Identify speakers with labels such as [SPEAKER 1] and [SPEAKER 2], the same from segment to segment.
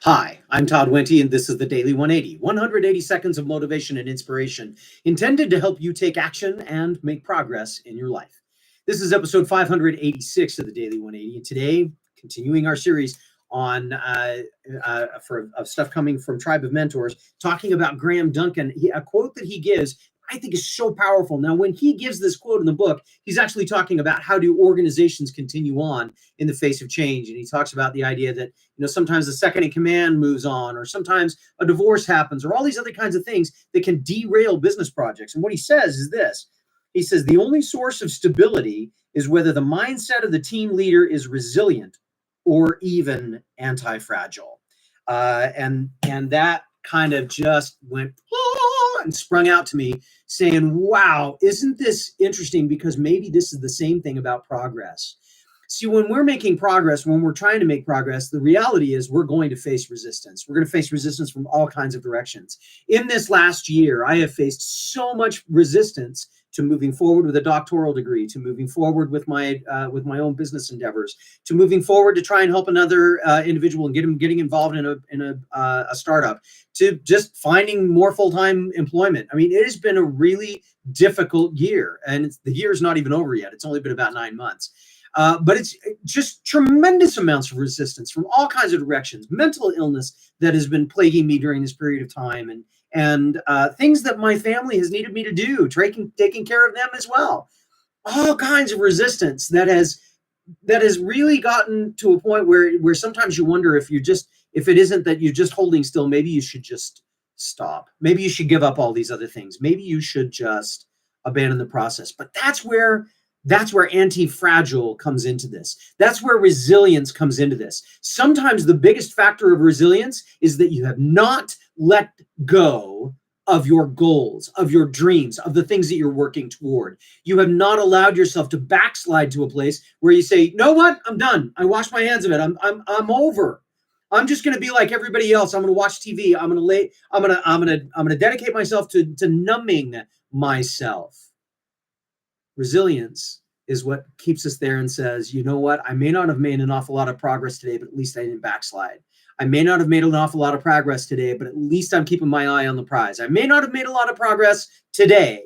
[SPEAKER 1] Hi, I'm Todd Wente, and this is the Daily 180, 180 seconds of motivation and inspiration intended to help you take action and make progress in your life. This is episode 586 of the Daily 180, and today, continuing our series on of stuff coming from Tribe of Mentors, talking about Graham Duncan, a quote that he gives I think is so powerful. Now, when he gives this quote in the book, he's actually talking about how do organizations continue on in the face of change, and he talks about the idea that sometimes the second in command moves on, or sometimes a divorce happens, or all these other kinds of things that can derail business projects. And what he says is this. He says the only source of stability is whether the mindset of the team leader is resilient or even anti-fragile. And that kind of just went and sprung out to me saying, wow, isn't this interesting? Because maybe this is the same thing about progress. See, when we're making progress, when we're trying to make progress, the reality is we're going to face resistance. We're going to face resistance from all kinds of directions. In this last year, I have faced so much resistance to moving forward with a doctoral degree, to moving forward with my own business endeavors, to moving forward to try and help another individual and getting involved in a startup, to just finding more full-time employment. I mean, it has been a really difficult year, and the year is not even over yet. It's only been about 9 months. But it's just tremendous amounts of resistance from all kinds of directions, mental illness that has been plaguing me during this period of time, and things that my family has needed me to do, taking care of them as well. All kinds of resistance that has really gotten to a point where sometimes you wonder if it isn't that you're just holding still, maybe you should just stop. Maybe you should give up all these other things. Maybe you should just abandon the process. But that's where anti-fragile comes into this. That's where resilience comes into this. Sometimes the biggest factor of resilience is that you have not let go of your goals, of your dreams, of the things that you're working toward. You have not allowed yourself to backslide to a place where you say, you know what? I'm done. I wash my hands of it. I'm over. I'm just going to be like everybody else. I'm going to watch TV. I'm going to dedicate myself to numbing myself. Resilience is what keeps us there and says, you know what? I may not have made an awful lot of progress today, but at least I didn't backslide. I may not have made an awful lot of progress today, but at least I'm keeping my eye on the prize. I may not have made a lot of progress today,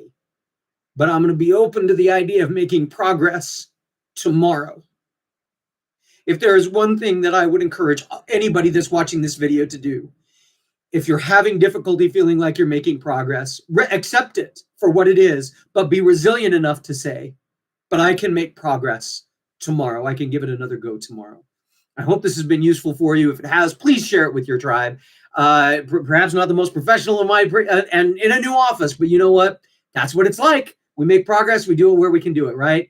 [SPEAKER 1] but I'm going to be open to the idea of making progress tomorrow. If there is one thing that I would encourage anybody that's watching this video to do, if you're having difficulty feeling like you're making progress, accept it for what it is, but be resilient enough to say, but I can make progress tomorrow. I can give it another go tomorrow. I hope this has been useful for you. If it has, please share it with your tribe. Perhaps not the most professional and in a new office, but you know what? That's what it's like. We make progress. We do it where we can do it, right?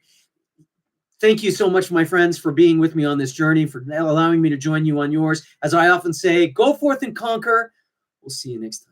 [SPEAKER 1] Thank you so much, my friends, for being with me on this journey, for allowing me to join you on yours. As I often say, go forth and conquer. We'll see you next time.